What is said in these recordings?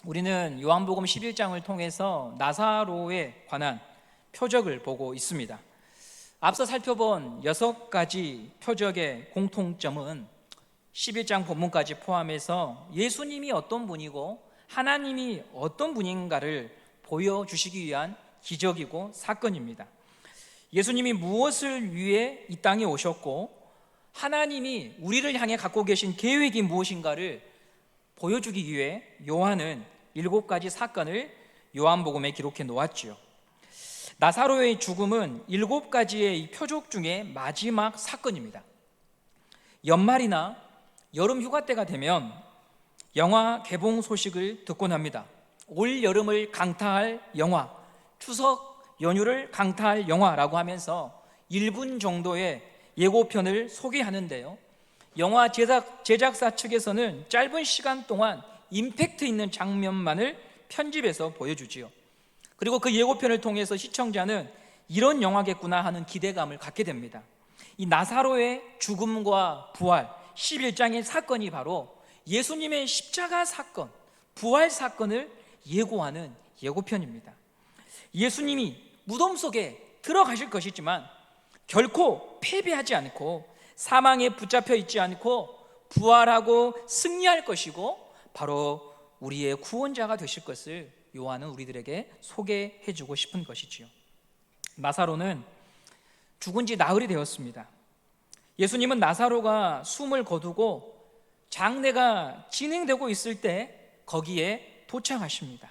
우리는 요한복음 11장을 통해서 나사로에 관한 표적을 보고 있습니다. 앞서 살펴본 6가지 표적의 공통점은 11장 본문까지 포함해서 예수님이 어떤 분이고 하나님이 어떤 분인가를 보여주시기 위한 기적이고 사건입니다. 예수님이 무엇을 위해 이 땅에 오셨고 하나님이 우리를 향해 갖고 계신 계획이 무엇인가를 보여주기 위해 요한은 7가지 사건을 요한복음에 기록해 놓았지요. 나사로의 죽음은 7가지의 표적 중에 마지막 사건입니다. 연말이나 여름 휴가 때가 되면 영화 개봉 소식을 듣곤 합니다. 올 여름을 강타할 영화, 추석 연휴를 강타할 영화라고 하면서 1분 정도의 예고편을 소개하는데요, 영화 제작사 측에서는 짧은 시간 동안 임팩트 있는 장면만을 편집해서 보여주지요. 그리고 그 예고편을 통해서 시청자는 이런 영화겠구나 하는 기대감을 갖게 됩니다. 이 나사로의 죽음과 부활 11장의 사건이 바로 예수님의 십자가 사건, 부활 사건을 예고하는 예고편입니다. 예수님이 무덤 속에 들어가실 것이지만 결코 패배하지 않고 사망에 붙잡혀 있지 않고 부활하고 승리할 것이고 바로 우리의 구원자가 되실 것을 요한은 우리들에게 소개해 주고 싶은 것이지요. 나사로는 죽은 지 나흘이 되었습니다. 예수님은 나사로가 숨을 거두고 장례가 진행되고 있을 때 거기에 도착하십니다.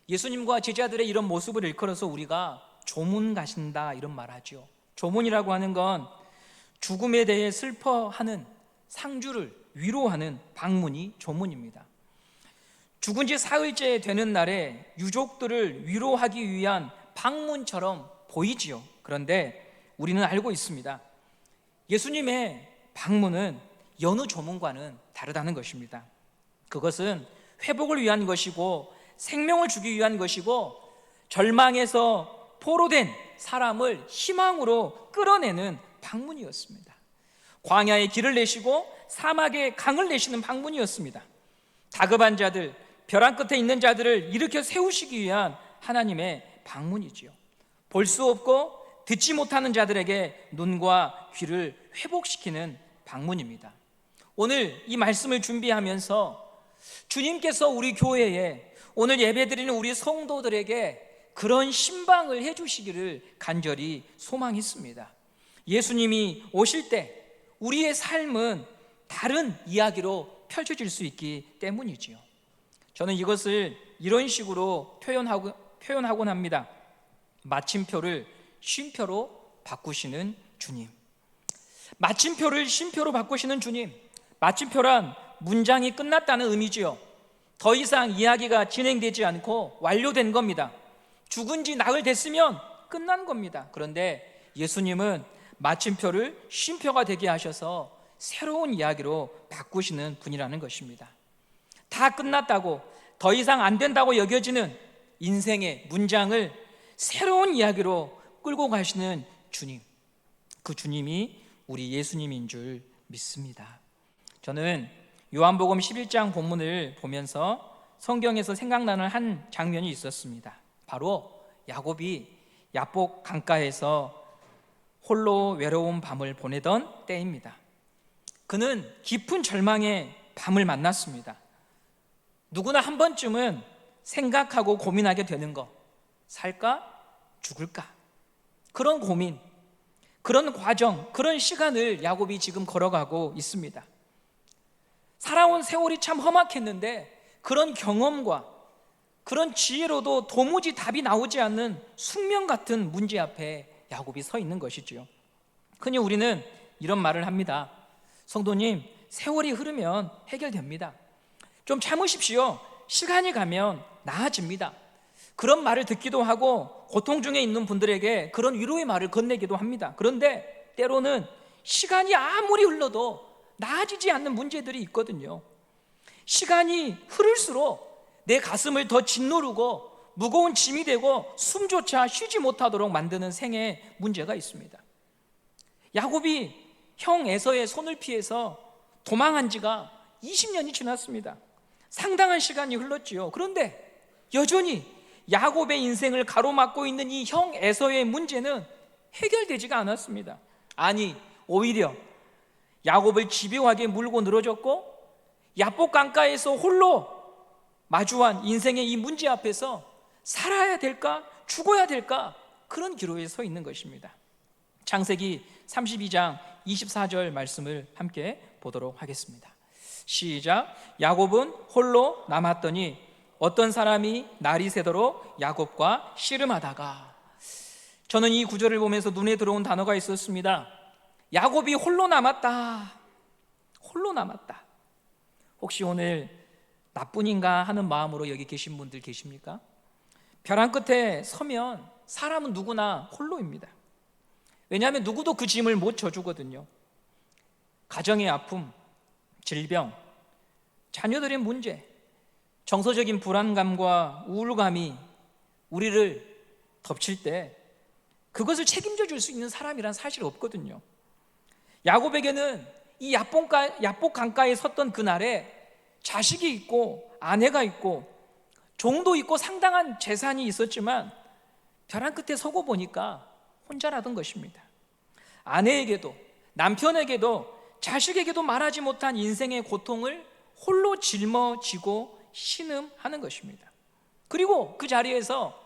예수님과 제자들의 이런 모습을 일컬어서 우리가 조문 가신다 이런 말하죠. 조문이라고 하는 건 죽음에 대해 슬퍼하는 상주를 위로하는 방문이 조문입니다. 죽은 지 사흘째 되는 날에 유족들을 위로하기 위한 방문처럼 보이지요. 그런데 우리는 알고 있습니다. 예수님의 방문은 여느 조문과는 다르다는 것입니다. 그것은 회복을 위한 것이고 생명을 주기 위한 것이고 절망에서 포로된 사람을 희망으로 끌어내는 방문이었습니다. 광야에 길을 내시고 사막에 강을 내시는 방문이었습니다. 다급한 자들, 벼랑 끝에 있는 자들을 일으켜 세우시기 위한 하나님의 방문이지요. 볼 수 없고 듣지 못하는 자들에게 눈과 귀를 회복시키는 방문입니다. 오늘 이 말씀을 준비하면서 주님께서 우리 교회에 오늘 예배드리는 우리 성도들에게 그런 신방을 해주시기를 간절히 소망했습니다. 예수님이 오실 때 우리의 삶은 다른 이야기로 펼쳐질 수 있기 때문이지요. 저는 이것을 이런 식으로 표현하곤 합니다. 마침표를 쉼표로 바꾸시는 주님. 마침표를 쉼표로 바꾸시는 주님. 마침표란 문장이 끝났다는 의미지요. 더 이상 이야기가 진행되지 않고 완료된 겁니다. 죽은 지 나흘 됐으면 끝난 겁니다. 그런데 예수님은 마침표를 쉼표가 되게 하셔서 새로운 이야기로 바꾸시는 분이라는 것입니다. 다 끝났다고, 더 이상 안 된다고 여겨지는 인생의 문장을 새로운 이야기로 끌고 가시는 주님, 그 주님이 우리 예수님인 줄 믿습니다. 저는 요한복음 11장 본문을 보면서 성경에서 생각나는 한 장면이 있었습니다. 바로 야곱이 야복 강가에서 홀로 외로운 밤을 보내던 때입니다. 그는 깊은 절망의 밤을 만났습니다. 누구나 한 번쯤은 생각하고 고민하게 되는 거, 살까? 죽을까? 그런 고민, 그런 과정, 그런 시간을 야곱이 지금 걸어가고 있습니다. 살아온 세월이 참 험악했는데 그런 경험과 그런 지혜로도 도무지 답이 나오지 않는 숙명 같은 문제 앞에 야곱이 서 있는 것이지요. 흔히 우리는 이런 말을 합니다. 성도님, 세월이 흐르면 해결됩니다. 좀 참으십시오. 시간이 가면 나아집니다. 그런 말을 듣기도 하고 고통 중에 있는 분들에게 그런 위로의 말을 건네기도 합니다. 그런데 때로는 시간이 아무리 흘러도 나아지지 않는 문제들이 있거든요. 시간이 흐를수록 내 가슴을 더 짓누르고 무거운 짐이 되고 숨조차 쉬지 못하도록 만드는 생의 문제가 있습니다. 야곱이 형 에서의 손을 피해서 도망한 지가 20년이 지났습니다. 상당한 시간이 흘렀지요. 그런데 여전히 야곱의 인생을 가로막고 있는 이 형 에서의 문제는 해결되지가 않았습니다. 아니, 오히려 야곱을 집요하게 물고 늘어졌고 야복 강가에서 홀로 마주한 인생의 이 문제 앞에서 살아야 될까 죽어야 될까 그런 기로에 서 있는 것입니다. 창세기 32장 24절 말씀을 함께 보도록 하겠습니다. 시작. 야곱은 홀로 남았더니 어떤 사람이 날이 새도록 야곱과 씨름하다가. 저는 이 구절을 보면서 눈에 들어온 단어가 있었습니다. 야곱이 홀로 남았다. 홀로 남았다. 혹시 오늘 나뿐인가 하는 마음으로 여기 계신 분들 계십니까? 벼랑 끝에 서면 사람은 누구나 홀로입니다. 왜냐하면 누구도 그 짐을 못 져주거든요. 가정의 아픔, 질병, 자녀들의 문제, 정서적인 불안감과 우울감이 우리를 덮칠 때 그것을 책임져 줄 수 있는 사람이란 사실 없거든요. 야곱에게는 이 야복 강가에 섰던 그날에 자식이 있고 아내가 있고 종도 있고 상당한 재산이 있었지만 벼랑 끝에 서고 보니까 혼자라던 것입니다. 아내에게도 남편에게도 자식에게도 말하지 못한 인생의 고통을 홀로 짊어지고 신음하는 것입니다. 그리고 그 자리에서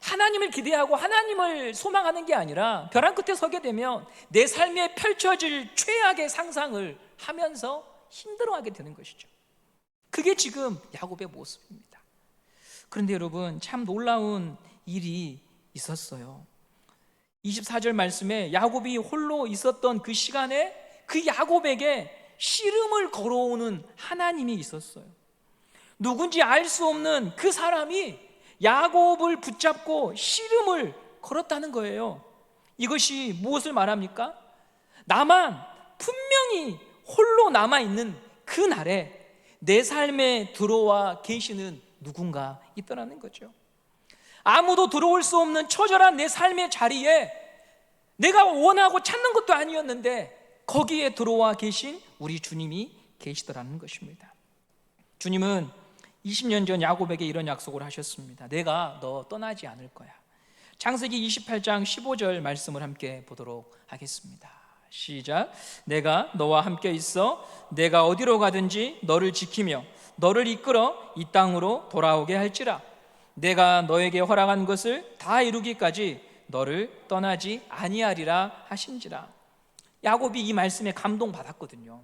하나님을 기대하고 하나님을 소망하는 게 아니라 벼랑 끝에 서게 되면 내 삶에 펼쳐질 최악의 상상을 하면서 힘들어하게 되는 것이죠. 그게 지금 야곱의 모습입니다. 그런데 여러분, 참 놀라운 일이 있었어요. 24절 말씀에 야곱이 홀로 있었던 그 시간에 그 야곱에게 씨름을 걸어오는 하나님이 있었어요. 누군지 알 수 없는 그 사람이 야곱을 붙잡고 씨름을 걸었다는 거예요. 이것이 무엇을 말합니까? 나만 분명히 홀로 남아있는 그 날에 내 삶에 들어와 계시는 누군가 있더라는 거죠. 아무도 들어올 수 없는 처절한 내 삶의 자리에 내가 원하고 찾는 것도 아니었는데 거기에 들어와 계신 우리 주님이 계시더라는 것입니다. 주님은 20년 전 야곱에게 이런 약속을 하셨습니다. 내가 너 떠나지 않을 거야. 창세기 28장 15절 말씀을 함께 보도록 하겠습니다. 시작. 내가 너와 함께 있어 내가 어디로 가든지 너를 지키며 너를 이끌어 이 땅으로 돌아오게 할지라. 내가 너에게 허락한 것을 다 이루기까지 너를 떠나지 아니하리라 하신지라. 야곱이 이 말씀에 감동받았거든요.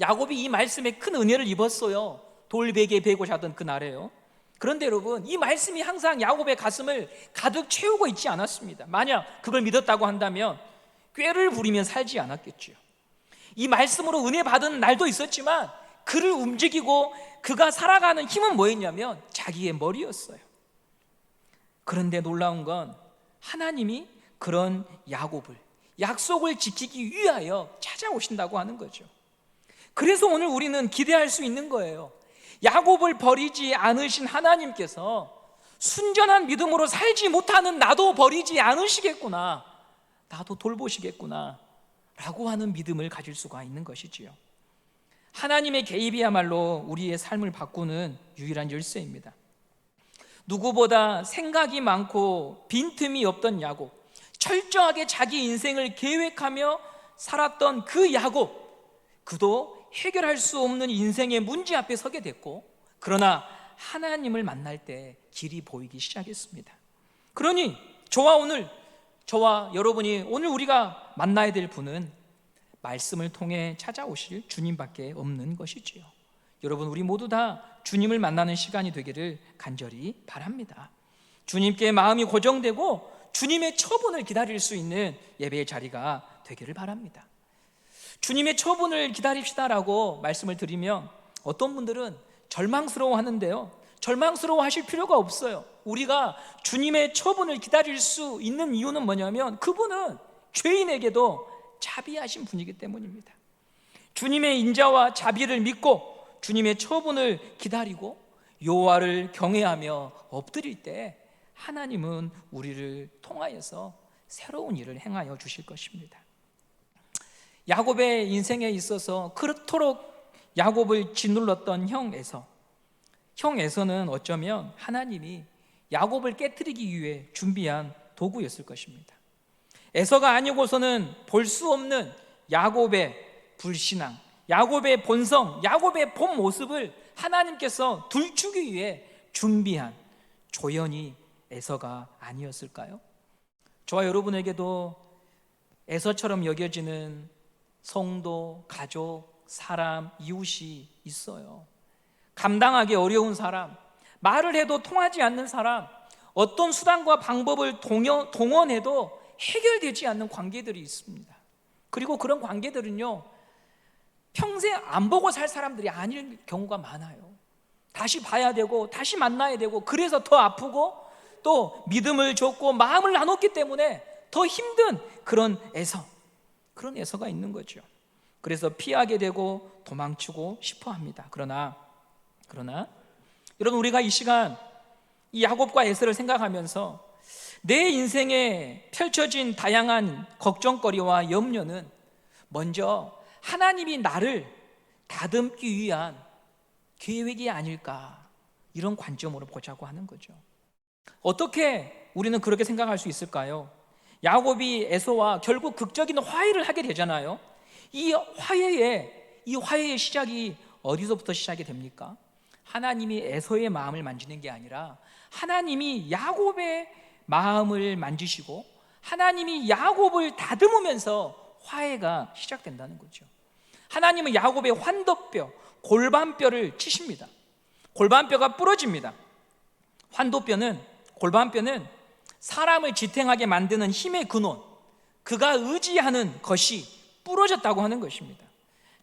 야곱이 이 말씀에 큰 은혜를 입었어요. 돌베개 베고 자던 그날에요. 그런데 여러분, 이 말씀이 항상 야곱의 가슴을 가득 채우고 있지 않았습니다. 만약 그걸 믿었다고 한다면 꾀를 부리며 살지 않았겠죠. 이 말씀으로 은혜 받은 날도 있었지만 그를 움직이고 그가 살아가는 힘은 뭐였냐면 자기의 머리였어요. 그런데 놀라운 건 하나님이 그런 야곱을 약속을 지키기 위하여 찾아오신다고 하는 거죠. 그래서 오늘 우리는 기대할 수 있는 거예요. 야곱을 버리지 않으신 하나님께서 순전한 믿음으로 살지 못하는 나도 버리지 않으시겠구나, 나도 돌보시겠구나 라고 하는 믿음을 가질 수가 있는 것이지요. 하나님의 개입이야말로 우리의 삶을 바꾸는 유일한 열쇠입니다. 누구보다 생각이 많고 빈틈이 없던 야곱, 철저하게 자기 인생을 계획하며 살았던 그 야곱, 그도 해결할 수 없는 인생의 문제 앞에 서게 됐고, 그러나 하나님을 만날 때 길이 보이기 시작했습니다. 그러니 저와 여러분이 오늘 우리가 만나야 될 분은 말씀을 통해 찾아오실 주님밖에 없는 것이지요. 여러분, 우리 모두 다 주님을 만나는 시간이 되기를 간절히 바랍니다. 주님께 마음이 고정되고 주님의 처분을 기다릴 수 있는 예배의 자리가 되기를 바랍니다. 주님의 처분을 기다립시다라고 말씀을 드리면 어떤 분들은 절망스러워 하는데요, 절망스러워 하실 필요가 없어요. 우리가 주님의 처분을 기다릴 수 있는 이유는 뭐냐면 그분은 죄인에게도 자비하신 분이기 때문입니다. 주님의 인자와 자비를 믿고 주님의 처분을 기다리고 여호와를 경외하며 엎드릴 때 하나님은 우리를 통하여서 새로운 일을 행하여 주실 것입니다. 야곱의 인생에 있어서 그토록 야곱을 짓눌렀던 형 에서, 형 에서는 어쩌면 하나님이 야곱을 깨뜨리기 위해 준비한 도구였을 것입니다. 에서가 아니고서는 볼 수 없는 야곱의 불신앙, 야곱의 본성, 야곱의 본 모습을 하나님께서 들추기 위해 준비한 조연이 에서가 아니었을까요? 저와 여러분에게도 에서처럼 여겨지는 성도, 가족, 사람, 이웃이 있어요. 감당하기 어려운 사람, 말을 해도 통하지 않는 사람, 어떤 수단과 방법을 동원해도 해결되지 않는 관계들이 있습니다. 그리고 그런 관계들은요, 평생 안 보고 살 사람들이 아닐 경우가 많아요. 다시 봐야 되고 다시 만나야 되고, 그래서 더 아프고 또 믿음을 줬고 마음을 나눴기 때문에 더 힘든 그런 에서가 있는 거죠. 그래서 피하게 되고 도망치고 싶어 합니다. 그러나 여러분, 우리가 이 시간 이 야곱과 에서를 생각하면서 내 인생에 펼쳐진 다양한 걱정거리와 염려는 먼저 하나님이 나를 다듬기 위한 계획이 아닐까, 이런 관점으로 보자고 하는 거죠. 어떻게 우리는 그렇게 생각할 수 있을까요? 야곱이 에서와 결국 극적인 화해를 하게 되잖아요. 이 화해의 시작이 어디서부터 시작이 됩니까? 하나님이 에서의 마음을 만지는 게 아니라 하나님이 야곱의 마음을 만지시고 하나님이 야곱을 다듬으면서 화해가 시작된다는 거죠. 하나님은 야곱의 환도뼈, 골반뼈를 치십니다. 골반뼈가 부러집니다. 골반뼈는 사람을 지탱하게 만드는 힘의 근원, 그가 의지하는 것이 부러졌다고 하는 것입니다.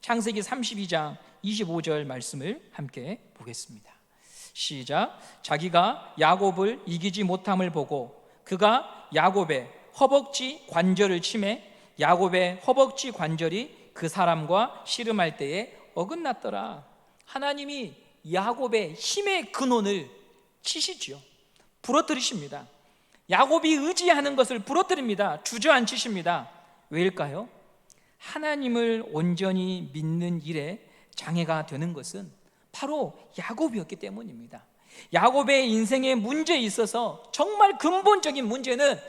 창세기 32장 25절 말씀을 함께 보겠습니다. 시작. 자기가 야곱을 이기지 못함을 보고 그가 야곱의 허벅지 관절을 치매 야곱의 허벅지 관절이 그 사람과 씨름할 때에 어긋났더라. 하나님이 야곱의 힘의 근원을 치시지요. 부러뜨리십니다. 야곱이 의지하는 것을 부러뜨립니다. 주저앉히십니다. 왜일까요? 하나님을 온전히 믿는 일에 장애가 되는 것은 바로 야곱이었기 때문입니다. 야곱의 인생의 문제에 있어서 정말 근본적인 문제는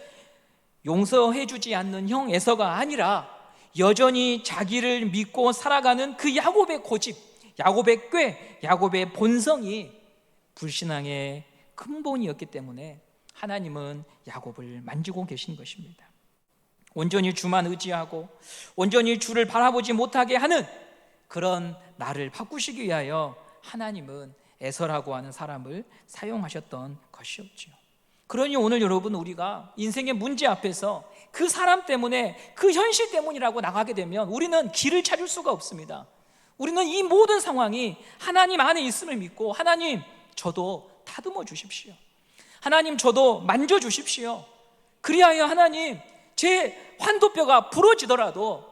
용서해주지 않는 형 에서가 아니라 여전히 자기를 믿고 살아가는 그 야곱의 고집, 야곱의 꾀, 야곱의 본성이 불신앙의 근본이었기 때문에 하나님은 야곱을 만지고 계신 것입니다. 온전히 주만 의지하고 온전히 주를 바라보지 못하게 하는 그런 나를 바꾸시기 위하여 하나님은 에서라고 하는 사람을 사용하셨던 것이었죠. 그러니 오늘 여러분, 우리가 인생의 문제 앞에서 그 사람 때문에, 그 현실 때문이라고 나가게 되면 우리는 길을 찾을 수가 없습니다. 우리는 이 모든 상황이 하나님 안에 있음을 믿고, 하나님 저도 다듬어 주십시오, 하나님 저도 만져 주십시오, 그리하여 하나님 제 환도뼈가 부러지더라도,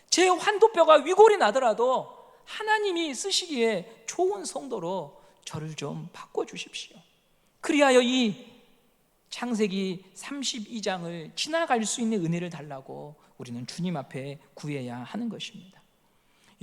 제 환도뼈가 위골이 나더라도 하나님이 쓰시기에 좋은 성도로 저를 좀 바꿔주십시오. 그리하여 이 창세기 32장을 지나갈 수 있는 은혜를 달라고 우리는 주님 앞에 구해야 하는 것입니다.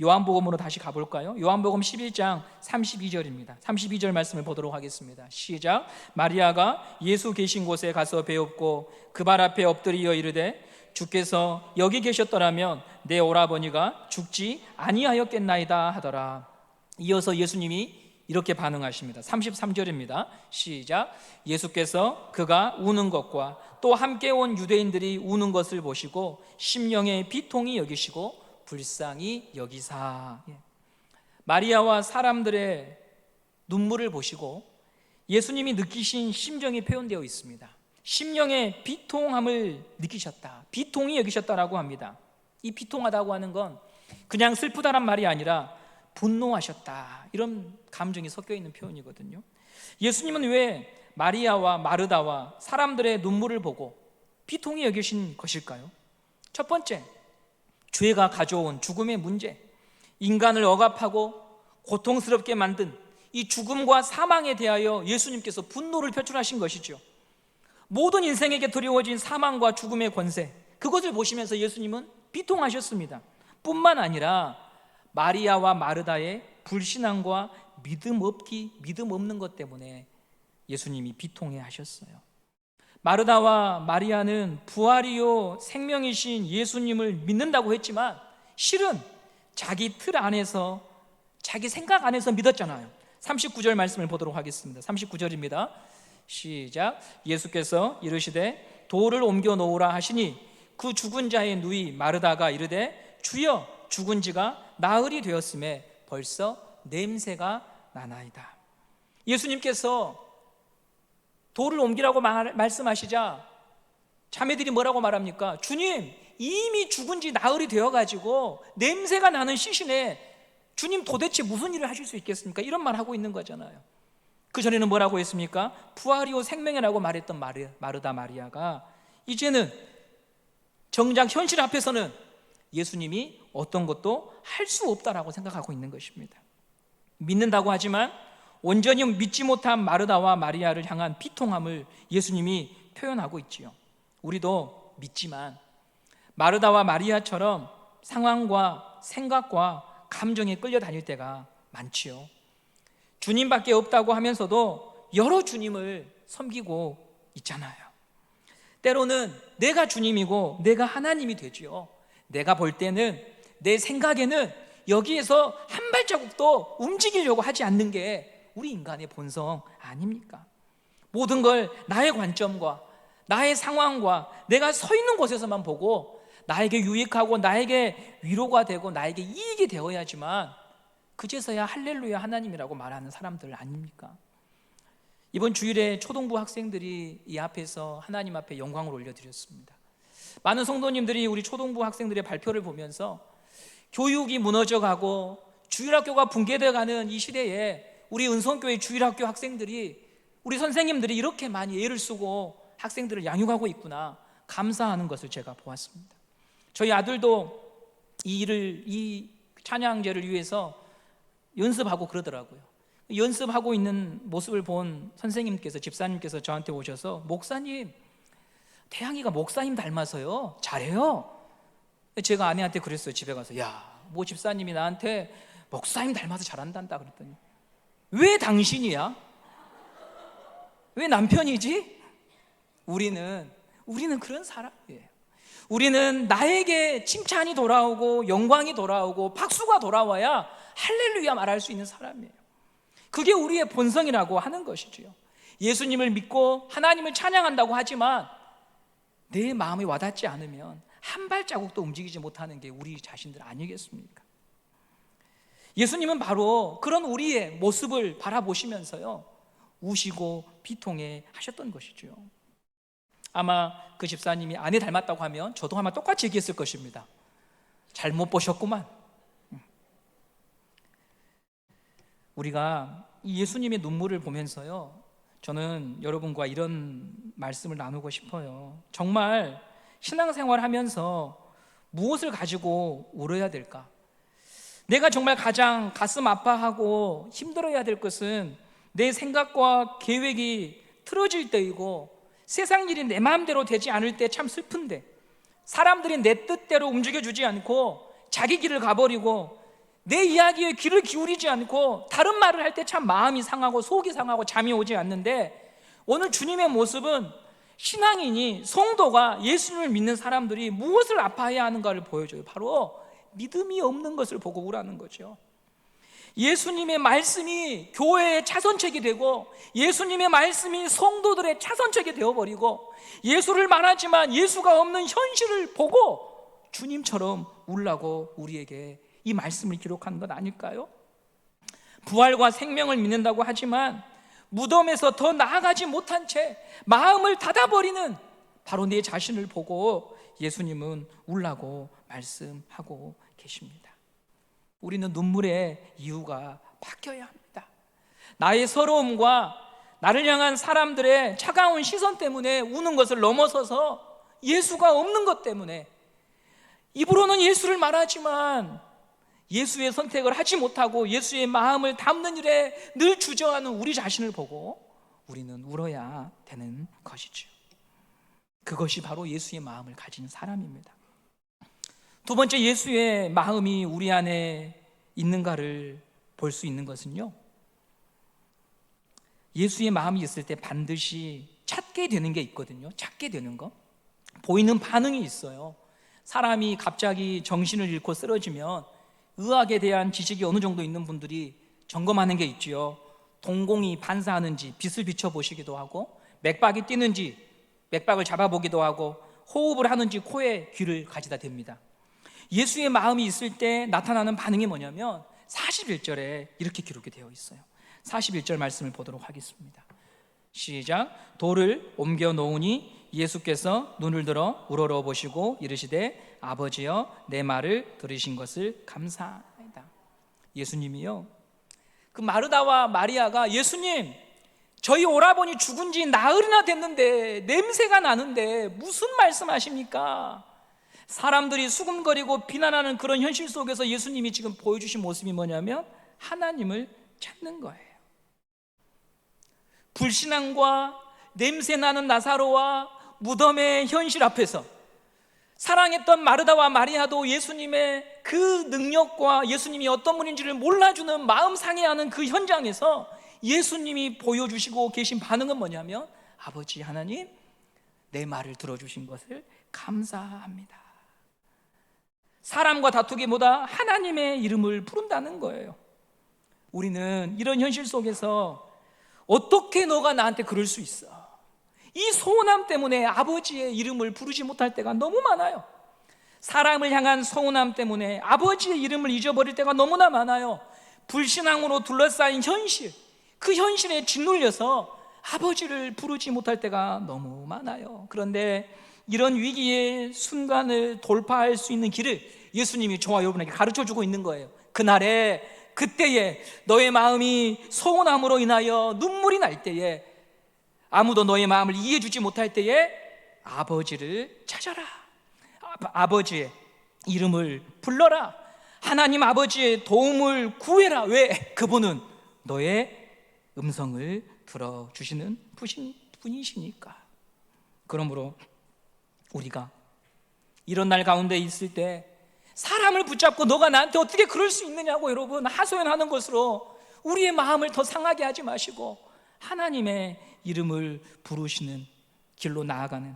요한복음으로 다시 가볼까요? 요한복음 11장 32절입니다. 32절 말씀을 보도록 하겠습니다. 시작. 마리아가 예수 계신 곳에 가서 배웁고 그 발 앞에 엎드리어 이르되 주께서 여기 계셨더라면 내 오라버니가 죽지 아니하였겠나이다 하더라. 이어서 예수님이 이렇게 반응하십니다. 33절입니다. 시작. 예수께서 그가 우는 것과 또 함께 온 유대인들이 우는 것을 보시고 심령의 비통이 여기시고 불쌍히 여기사. 마리아와 사람들의 눈물을 보시고 예수님이 느끼신 심정이 표현되어 있습니다. 심령의 비통함을 느끼셨다, 비통이 여기셨다라고 합니다. 이 비통하다고 하는 건 그냥 슬프다란 말이 아니라 분노하셨다, 이런 감정이 섞여 있는 표현이거든요. 예수님은 왜 마리아와 마르다와 사람들의 눈물을 보고 비통이 여기신 것일까요? 첫 번째, 죄가 가져온 죽음의 문제, 인간을 억압하고 고통스럽게 만든 이 죽음과 사망에 대하여 예수님께서 분노를 표출하신 것이죠. 모든 인생에게 두려워진 사망과 죽음의 권세, 그것을 보시면서 예수님은 비통하셨습니다. 뿐만 아니라 마리아와 마르다의 불신앙과 믿음 없는 것 때문에 예수님이 비통해 하셨어요. 마르다와 마리아는 부활이요 생명이신 예수님을 믿는다고 했지만 실은 자기 틀 안에서, 자기 생각 안에서 믿었잖아요. 39절 말씀을 보도록 하겠습니다. 39절입니다. 시작. 예수께서 이르시되 돌을 옮겨 놓으라 하시니 그 죽은 자의 누이 마르다가 이르되 주여, 죽은 지가 나흘이 되었음에 벌써 냄새가 나나이다. 예수님께서 돌을 옮기라고 말씀하시자 자매들이 뭐라고 말합니까? 주님, 이미 죽은 지 나흘이 되어가지고 냄새가 나는 시신에 주님 도대체 무슨 일을 하실 수 있겠습니까? 이런 말 하고 있는 거잖아요. 그 전에는 뭐라고 했습니까? 부활이요 생명이라고 말했던 마르다 마리아가 이제는 정작 현실 앞에서는 예수님이 어떤 것도 할 수 없다라고 생각하고 있는 것입니다. 믿는다고 하지만 온전히 믿지 못한 마르다와 마리아를 향한 비통함을 예수님이 표현하고 있지요. 우리도 믿지만 마르다와 마리아처럼 상황과 생각과 감정에 끌려다닐 때가 많지요. 주님밖에 없다고 하면서도 여러 주님을 섬기고 있잖아요. 때로는 내가 주님이고 내가 하나님이 되지요. 내가 볼 때는, 내 생각에는 여기에서 한 발자국도 움직이려고 하지 않는 게 우리 인간의 본성 아닙니까? 모든 걸 나의 관점과 나의 상황과 내가 서 있는 곳에서만 보고 나에게 유익하고 나에게 위로가 되고 나에게 이익이 되어야지만 그제서야 할렐루야 하나님이라고 말하는 사람들 아닙니까? 이번 주일에 초등부 학생들이 이 앞에서 하나님 앞에 영광을 올려드렸습니다. 많은 성도님들이 우리 초등부 학생들의 발표를 보면서 교육이 무너져가고 주일학교가 붕괴되어가는 이 시대에 우리 은성교회 주일학교 학생들이, 우리 선생님들이 이렇게 많이 애를 쓰고 학생들을 양육하고 있구나 감사하는 것을 제가 보았습니다. 저희 아들도 이 찬양제를 위해서 연습하고 그러더라고요. 연습하고 있는 모습을 본 선생님께서, 집사님께서 저한테 오셔서 목사님, 태양이가 목사님 닮아서요 잘해요. 제가 아내한테 그랬어요. 집에 가서 뭐 집사님이 나한테 목사님 닮아서 잘한단다 그랬더니 왜 당신이야? 왜 남편이지? 우리는 그런 사람이에요. 우리는 나에게 칭찬이 돌아오고 영광이 돌아오고 박수가 돌아와야 할렐루야 말할 수 있는 사람이에요. 그게 우리의 본성이라고 하는 것이지요. 예수님을 믿고 하나님을 찬양한다고 하지만 내 마음이 와닿지 않으면 한 발자국도 움직이지 못하는 게 우리 자신들 아니겠습니까? 예수님은 바로 그런 우리의 모습을 바라보시면서요 우시고 비통해 하셨던 것이죠. 아마 그 집사님이 아내 닮았다고 하면 저도 아마 똑같이 얘기했을 것입니다. 잘못 보셨구만. 우리가 이 예수님의 눈물을 보면서요 저는 여러분과 이런 말씀을 나누고 싶어요. 정말 신앙생활 하면서 무엇을 가지고 울어야 될까? 내가 정말 가장 가슴 아파하고 힘들어야 될 것은 내 생각과 계획이 틀어질 때이고 세상 일이 내 마음대로 되지 않을 때 참 슬픈데, 사람들이 내 뜻대로 움직여주지 않고 자기 길을 가버리고 내 이야기에 귀를 기울이지 않고 다른 말을 할 때 참 마음이 상하고 속이 상하고 잠이 오지 않는데, 오늘 주님의 모습은 신앙인이, 성도가, 예수님을 믿는 사람들이 무엇을 아파해야 하는가를 보여줘요. 바로 믿음이 없는 것을 보고 우라는 거죠. 예수님의 말씀이 교회의 차선책이 되고 예수님의 말씀이 성도들의 차선책이 되어버리고 예수를 말하지만 예수가 없는 현실을 보고 주님처럼 울라고 우리에게 이 말씀을 기록한 것 아닐까요? 부활과 생명을 믿는다고 하지만 무덤에서 더 나아가지 못한 채 마음을 닫아버리는 바로 내 자신을 보고 예수님은 울라고 말씀하고 계십니다. 우리는 눈물의 이유가 바뀌어야 합니다. 나의 서러움과 나를 향한 사람들의 차가운 시선 때문에 우는 것을 넘어서서 예수가 없는 것 때문에 입으로는 예수를 말하지만 예수의 선택을 하지 못하고 예수의 마음을 담는 일에 늘 주저하는 우리 자신을 보고 우리는 울어야 되는 것이죠. 그것이 바로 예수의 마음을 가진 사람입니다. 두 번째, 예수의 마음이 우리 안에 있는가를 볼 수 있는 것은요 예수의 마음이 있을 때 반드시 찾게 되는 게 있거든요. 찾게 되는 거, 보이는 반응이 있어요. 사람이 갑자기 정신을 잃고 쓰러지면 의학에 대한 지식이 어느 정도 있는 분들이 점검하는 게 있지요. 동공이 반사하는지 빛을 비춰보시기도 하고, 맥박이 뛰는지 맥박을 잡아보기도 하고, 호흡을 하는지 코에 귀를 가지다 댑니다. 예수의 마음이 있을 때 나타나는 반응이 뭐냐면 41절에 이렇게 기록이 되어 있어요. 41절 말씀을 보도록 하겠습니다. 시작. 돌을 옮겨 놓으니 예수께서 눈을 들어 우러러 보시고 이르시되 아버지여 내 말을 들으신 것을 감사하다. 예수님이요, 그 마르다와 마리아가 예수님, 저희 오라버니 죽은 지 나흘이나 됐는데 냄새가 나는데 무슨 말씀하십니까? 사람들이 수군거리고 비난하는 그런 현실 속에서 예수님이 지금 보여주신 모습이 뭐냐면 하나님을 찾는 거예요. 불신앙과 냄새나는 나사로와 무덤의 현실 앞에서 사랑했던 마르다와 마리아도 예수님의 그 능력과 예수님이 어떤 분인지를 몰라주는 마음 상해하는 그 현장에서 예수님이 보여주시고 계신 반응은 뭐냐면 아버지 하나님, 내 말을 들어주신 것을 감사합니다. 사람과 다투기보다 하나님의 이름을 부른다는 거예요. 우리는 이런 현실 속에서 어떻게 너가 나한테 그럴 수 있어? 이 서운함 때문에 아버지의 이름을 부르지 못할 때가 너무 많아요. 사람을 향한 서운함 때문에 아버지의 이름을 잊어버릴 때가 너무나 많아요. 불신앙으로 둘러싸인 현실, 그 현실에 짓눌려서 아버지를 부르지 못할 때가 너무 많아요. 그런데 이런 위기의 순간을 돌파할 수 있는 길을 예수님이 저와 여러분에게 가르쳐주고 있는 거예요. 그때에 너의 마음이 서운함으로 인하여 눈물이 날 때에, 아무도 너의 마음을 이해해주지 못할 때에 아버지를 찾아라. 아버지의 이름을 불러라. 하나님 아버지의 도움을 구해라. 왜? 그분은 너의 음성을 들어주시는 분이시니까. 그러므로 우리가 이런 날 가운데 있을 때 사람을 붙잡고 너가 나한테 어떻게 그럴 수 있느냐고 여러분 하소연하는 것으로 우리의 마음을 더 상하게 하지 마시고 하나님의 이름을 부르시는 길로 나아가는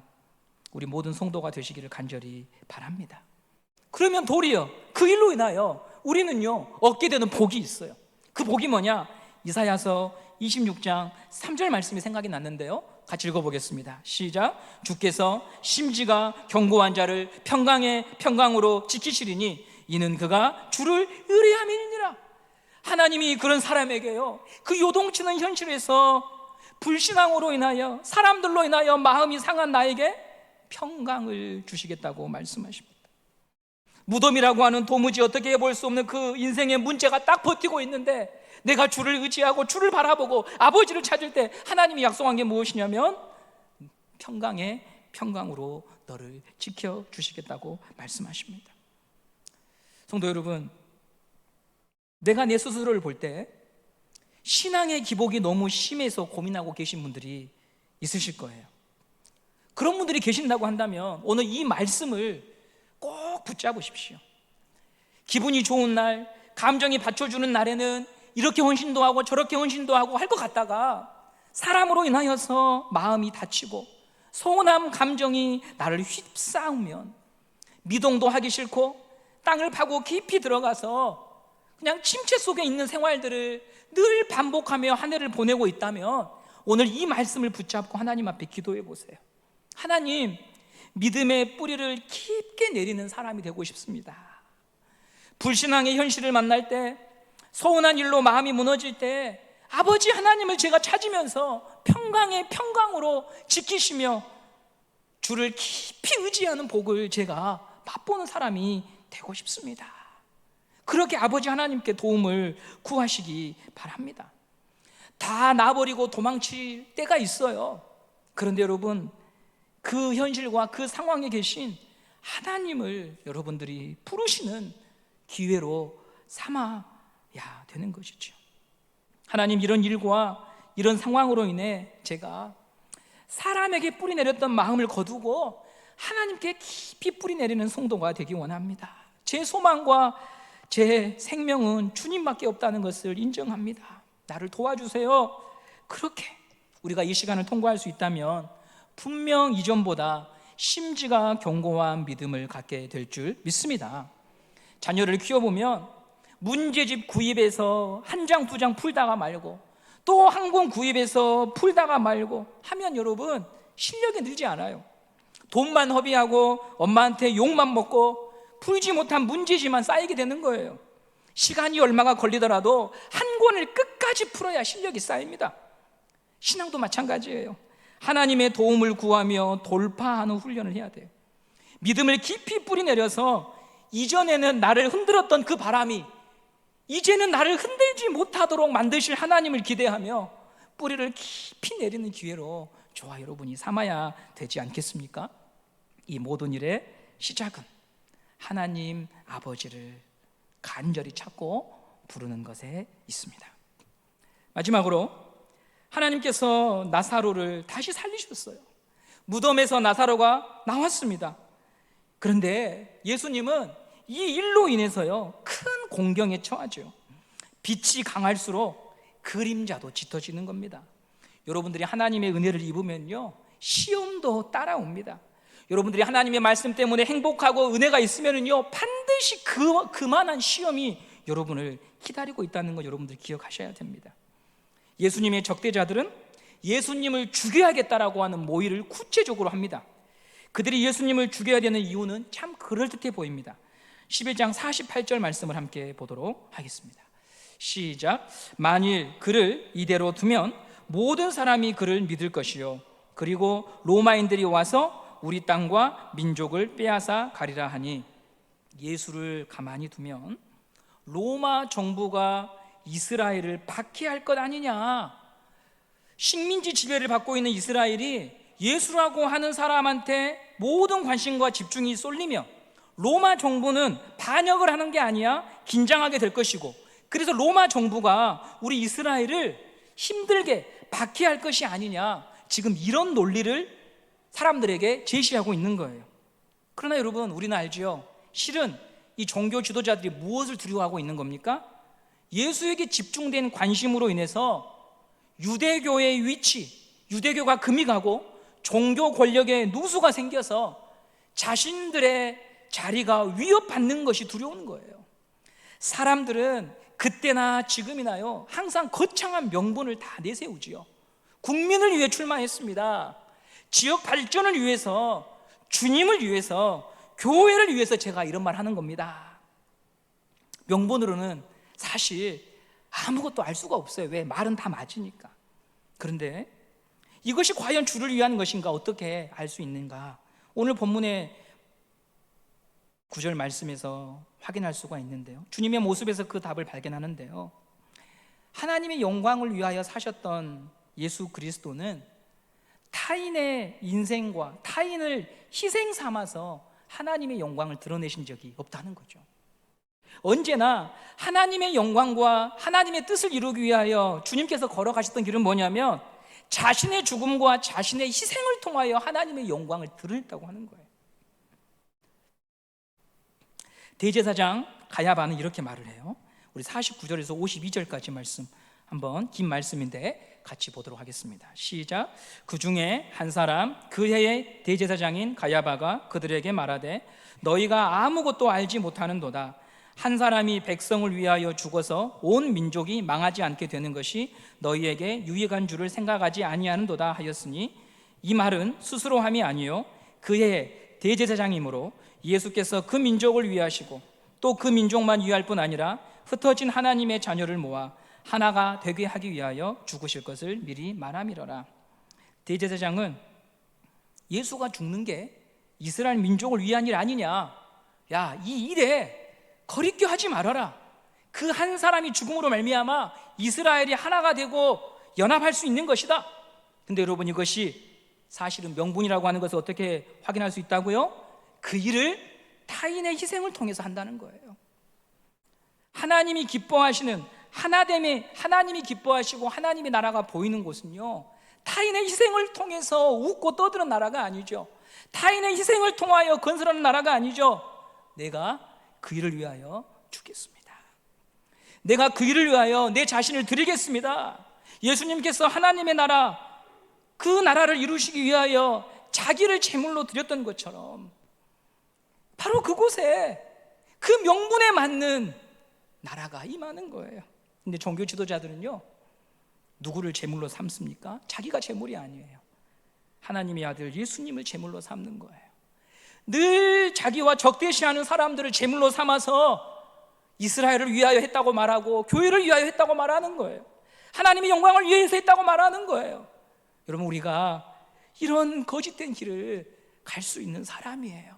우리 모든 성도가 되시기를 간절히 바랍니다. 그러면 도리어 그 일로 인하여 우리는요 얻게 되는 복이 있어요. 그 복이 뭐냐? 이사야서 26장 3절 말씀이 생각이 났는데요, 같이 읽어보겠습니다. 시작. 주께서 심지가 견고한 자를 평강의 평강으로 지키시리니 이는 그가 주를 의뢰함이니라. 하나님이 그런 사람에게요, 그 요동치는 현실에서 불신앙으로 인하여 사람들로 인하여 마음이 상한 나에게 평강을 주시겠다고 말씀하십니다. 무덤이라고 하는 도무지 어떻게 해볼 수 없는 그 인생의 문제가 딱 버티고 있는데 내가 주를 의지하고 주를 바라보고 아버지를 찾을 때 하나님이 약속한 게 무엇이냐면 평강의 평강으로 너를 지켜주시겠다고 말씀하십니다. 성도 여러분, 내가 내 스스로를 볼 때 신앙의 기복이 너무 심해서 고민하고 계신 분들이 있으실 거예요. 그런 분들이 계신다고 한다면 오늘 이 말씀을 꼭 붙잡으십시오. 기분이 좋은 날, 감정이 받쳐주는 날에는 이렇게 헌신도 하고 저렇게 헌신도 하고 할 것 같다가 사람으로 인하여서 마음이 다치고 서운함 감정이 나를 휩싸우면 미동도 하기 싫고 땅을 파고 깊이 들어가서 그냥 침체 속에 있는 생활들을 늘 반복하며 한 해를 보내고 있다면 오늘 이 말씀을 붙잡고 하나님 앞에 기도해 보세요. 하나님, 믿음의 뿌리를 깊게 내리는 사람이 되고 싶습니다. 불신앙의 현실을 만날 때, 서운한 일로 마음이 무너질 때 아버지 하나님을 제가 찾으면서 평강의 평강으로 지키시며 주를 깊이 의지하는 복을 제가 맛보는 사람이 되고 싶습니다. 그렇게 아버지 하나님께 도움을 구하시기 바랍니다. 다 놔버리고 도망칠 때가 있어요. 그런데 여러분, 그 현실과 그 상황에 계신 하나님을 여러분들이 부르시는 기회로 삼아야 되는 것이죠. 하나님, 이런 일과 이런 상황으로 인해 제가 사람에게 뿌리 내렸던 마음을 거두고 하나님께 깊이 뿌리 내리는 성도가 되기 원합니다. 제 소망과 제 생명은 주님밖에 없다는 것을 인정합니다. 나를 도와주세요. 그렇게 우리가 이 시간을 통과할 수 있다면 분명 이전보다 심지가 견고한 믿음을 갖게 될 줄 믿습니다. 자녀를 키워보면 문제집 구입해서 한 장 두 장 풀다가 말고 또 한 권 구입해서 풀다가 말고 하면 여러분 실력이 늘지 않아요. 돈만 허비하고 엄마한테 욕만 먹고 풀지 못한 문제지만 쌓이게 되는 거예요. 시간이 얼마가 걸리더라도 한 권을 끝까지 풀어야 실력이 쌓입니다. 신앙도 마찬가지예요. 하나님의 도움을 구하며 돌파하는 훈련을 해야 돼요. 믿음을 깊이 뿌리내려서 이전에는 나를 흔들었던 그 바람이 이제는 나를 흔들지 못하도록 만드실 하나님을 기대하며 뿌리를 깊이 내리는 기회로 저와 여러분이 삼아야 되지 않겠습니까? 이 모든 일의 시작은 하나님 아버지를 간절히 찾고 부르는 것에 있습니다. 마지막으로 하나님께서 나사로를 다시 살리셨어요. 무덤에서 나사로가 나왔습니다. 그런데 예수님은 이 일로 인해서요 큰 공경에 처하죠. 빛이 강할수록 그림자도 짙어지는 겁니다. 여러분들이 하나님의 은혜를 입으면요 시험도 따라옵니다. 여러분들이 하나님의 말씀 때문에 행복하고 은혜가 있으면요 반드시 그만한 시험이 여러분을 기다리고 있다는 거 여러분들 기억하셔야 됩니다. 예수님의 적대자들은 예수님을 죽여야겠다라고 하는 모의를 구체적으로 합니다. 그들이 예수님을 죽여야 되는 이유는 참 그럴듯해 보입니다. 11장 48절 말씀을 함께 보도록 하겠습니다. 시작. 만일 그를 이대로 두면 모든 사람이 그를 믿을 것이요 그리고 로마인들이 와서 우리 땅과 민족을 빼앗아 가리라 하니, 예수를 가만히 두면 로마 정부가 이스라엘을 박해할 것 아니냐. 식민지 지배를 받고 있는 이스라엘이 예수라고 하는 사람한테 모든 관심과 집중이 쏠리며 로마 정부는 반역을 하는 게 아니야 긴장하게 될 것이고, 그래서 로마 정부가 우리 이스라엘을 힘들게 박해할 것이 아니냐, 지금 이런 논리를 사람들에게 제시하고 있는 거예요. 그러나 여러분, 우리는 알죠. 실은 이 종교 지도자들이 무엇을 두려워하고 있는 겁니까? 예수에게 집중된 관심으로 인해서 유대교의 위치, 유대교가 금이 가고 종교 권력의 누수가 생겨서 자신들의 자리가 위협받는 것이 두려운 거예요. 사람들은 그때나 지금이나요 항상 거창한 명분을 다 내세우지요. 국민을 위해 출마했습니다. 지역 발전을 위해서, 주님을 위해서, 교회를 위해서 제가 이런 말 하는 겁니다. 명분으로는 사실 아무것도 알 수가 없어요. 왜? 말은 다 맞으니까. 그런데 이것이 과연 주를 위한 것인가 어떻게 알 수 있는가? 오늘 본문의 9절 말씀에서 확인할 수가 있는데요, 주님의 모습에서 그 답을 발견하는데요, 하나님의 영광을 위하여 사셨던 예수 그리스도는 타인의 인생과 타인을 희생 삼아서 하나님의 영광을 드러내신 적이 없다는 거죠. 언제나 하나님의 영광과 하나님의 뜻을 이루기 위하여 주님께서 걸어가셨던 길은 뭐냐면 자신의 죽음과 자신의 희생을 통하여 하나님의 영광을 드러냈다고 하는 거예요. 대제사장 가야바는 이렇게 말을 해요. 우리 49절에서 52절까지 말씀, 한번 긴 말씀인데 같이 보도록 하겠습니다. 시작. 그 중에 한 사람, 그 해의 대제사장인 가야바가 그들에게 말하되, 너희가 아무것도 알지 못하는도다. 한 사람이 백성을 위하여 죽어서 온 민족이 망하지 않게 되는 것이 너희에게 유익한 줄을 생각하지 아니하는도다 하였으니, 이 말은 스스로 함이 아니요 그 해의 대제사장이므로 예수께서 그 민족을 위하시고 또 그 민족만 위할 뿐 아니라 흩어진 하나님의 자녀를 모아 하나가 되게 하기 위하여 죽으실 것을 미리 말함이러라. 대제사장은 예수가 죽는 게 이스라엘 민족을 위한 일 아니냐, 야, 이 일에 거리껴 하지 말아라. 그 한 사람이 죽음으로 말미암아 이스라엘이 하나가 되고 연합할 수 있는 것이다. 근데 여러분, 이것이 사실은 명분이라고 하는 것을 어떻게 확인할 수 있다고요? 그 일을 타인의 희생을 통해서 한다는 거예요. 하나님이 기뻐하시는 하나됨에, 하나님이 기뻐하시고 하나님의 나라가 보이는 곳은요 타인의 희생을 통해서 웃고 떠드는 나라가 아니죠. 타인의 희생을 통하여 건설하는 나라가 아니죠. 내가 그 일을 위하여 죽겠습니다. 내가 그 일을 위하여 내 자신을 드리겠습니다. 예수님께서 하나님의 나라, 그 나라를 이루시기 위하여 자기를 제물로 드렸던 것처럼 바로 그곳에 그 명분에 맞는 나라가 임하는 거예요. 근데 종교 지도자들은요, 누구를 제물로 삼습니까? 자기가 제물이 아니에요. 하나님의 아들 예수님을 제물로 삼는 거예요. 늘 자기와 적대시하는 사람들을 제물로 삼아서 이스라엘을 위하여 했다고 말하고 교회를 위하여 했다고 말하는 거예요. 하나님의 영광을 위해서 했다고 말하는 거예요. 여러분, 우리가 이런 거짓된 길을 갈 수 있는 사람이에요.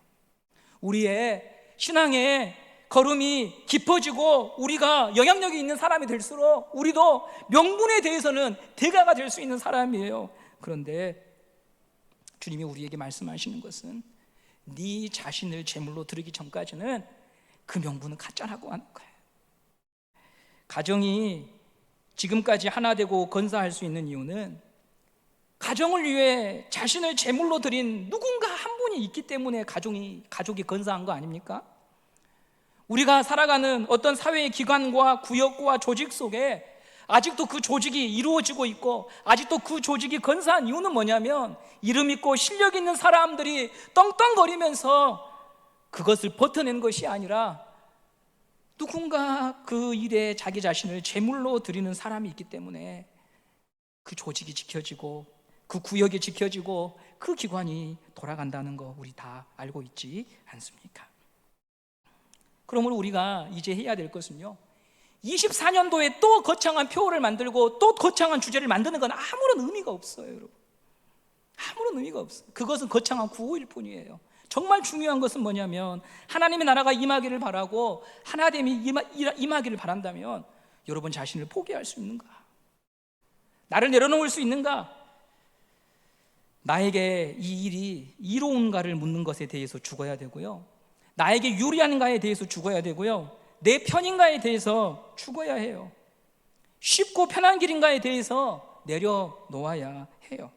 우리의 신앙의 걸음이 깊어지고 우리가 영향력이 있는 사람이 될수록 우리도 명분에 대해서는 대가가 될 수 있는 사람이에요. 그런데 주님이 우리에게 말씀하시는 것은 네 자신을 제물로 드리기 전까지는 그 명분은 가짜라고 하는 거예요. 가정이 지금까지 하나 되고 건사할 수 있는 이유는 가정을 위해 자신을 제물로 드린 누군가 한 분이 있기 때문에 가족이 건사한 거 아닙니까? 우리가 살아가는 어떤 사회의 기관과 구역과 조직 속에 아직도 그 조직이 이루어지고 있고 아직도 그 조직이 건사한 이유는 뭐냐면 이름 있고 실력 있는 사람들이 떵떵거리면서 그것을 버텨낸 것이 아니라 누군가 그 일에 자기 자신을 제물로 드리는 사람이 있기 때문에 그 조직이 지켜지고 그 구역이 지켜지고 그 기관이 돌아간다는 거 우리 다 알고 있지 않습니까? 그러므로 우리가 이제 해야 될 것은요, 24년도에 또 거창한 표어를 만들고 또 거창한 주제를 만드는 건 아무런 의미가 없어요, 여러분. 아무런 의미가 없어요. 그것은 거창한 구호일 뿐이에요. 정말 중요한 것은 뭐냐면 하나님의 나라가 임하기를 바라고 하나됨이 임하기를 바란다면 여러분 자신을 포기할 수 있는가? 나를 내려놓을 수 있는가? 나에게 이 일이 이로운가를 묻는 것에 대해서 죽어야 되고요, 나에게 유리한가에 대해서 죽어야 되고요, 내 편인가에 대해서 죽어야 해요. 쉽고 편한 길인가에 대해서 내려놓아야 해요.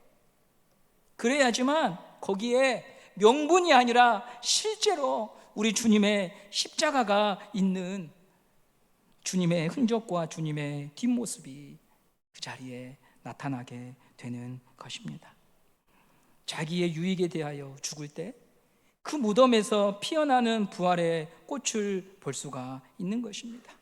그래야지만 거기에 명분이 아니라 실제로 우리 주님의 십자가가 있는 주님의 흔적과 주님의 뒷모습이 그 자리에 나타나게 되는 것입니다. 자기의 유익에 대하여 죽을 때 그 무덤에서 피어나는 부활의 꽃을 볼 수가 있는 것입니다.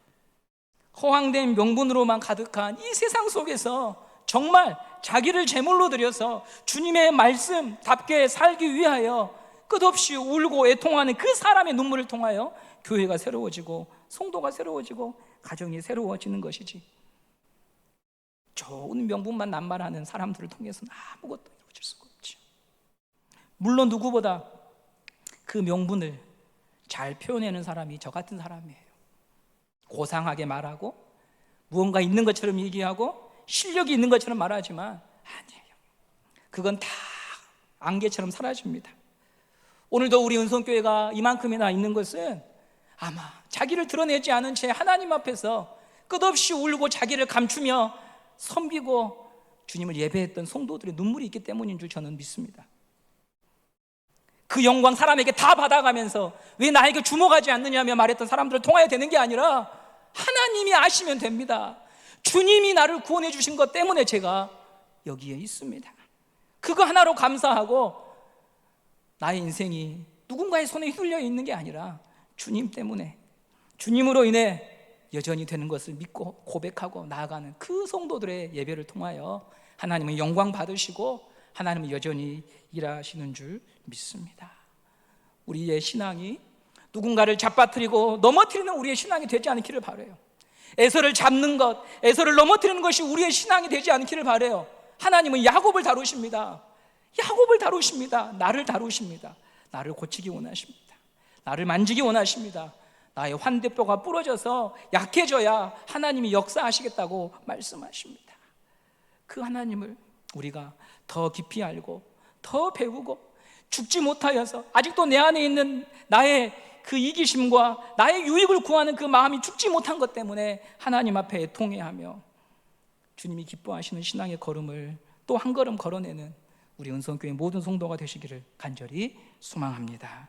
허황된 명분으로만 가득한 이 세상 속에서 정말 자기를 제물로 드려서 주님의 말씀답게 살기 위하여 끝없이 울고 애통하는 그 사람의 눈물을 통하여 교회가 새로워지고 성도가 새로워지고 가정이 새로워지는 것이지, 좋은 명분만 남발하는 사람들을 통해서는 아무것도 이루어질 수가 없죠. 물론 누구보다 그 명분을 잘 표현하는 사람이 저 같은 사람이에요. 고상하게 말하고 무언가 있는 것처럼 얘기하고 실력이 있는 것처럼 말하지만 아니에요. 그건 다 안개처럼 사라집니다. 오늘도 우리 은성교회가 이만큼이나 있는 것은 아마 자기를 드러내지 않은 채 하나님 앞에서 끝없이 울고 자기를 감추며 섬기고 주님을 예배했던 성도들의 눈물이 있기 때문인 줄 저는 믿습니다. 그 영광 사람에게 다 받아가면서 왜 나에게 주목하지 않느냐며 말했던 사람들을 통하여 되는 게 아니라 하나님이 아시면 됩니다. 주님이 나를 구원해 주신 것 때문에 제가 여기에 있습니다. 그거 하나로 감사하고 나의 인생이 누군가의 손에 휘둘려 있는 게 아니라 주님 때문에, 주님으로 인해 여전히 되는 것을 믿고 고백하고 나아가는 그 성도들의 예배를 통하여 하나님은 영광 받으시고 하나님은 여전히 일하시는 줄 믿습니다. 우리의 신앙이 누군가를 잡아뜨리고 넘어뜨리는 우리의 신앙이 되지 않기를 바라요. 에서를 잡는 것, 에서를 넘어뜨리는 것이 우리의 신앙이 되지 않기를 바라요. 하나님은 야곱을 다루십니다. 야곱을 다루십니다. 나를 다루십니다. 나를 고치기 원하십니다. 나를 만지기 원하십니다. 나의 환대뼈가 부러져서 약해져야 하나님이 역사하시겠다고 말씀하십니다. 그 하나님을 우리가 더 깊이 알고 더 배우고 죽지 못하여서 아직도 내 안에 있는 나의 그 이기심과 나의 유익을 구하는 그 마음이 죽지 못한 것 때문에 하나님 앞에 애통해하며 주님이 기뻐하시는 신앙의 걸음을 또 한 걸음 걸어내는 우리 은성교회 모든 성도가 되시기를 간절히 소망합니다.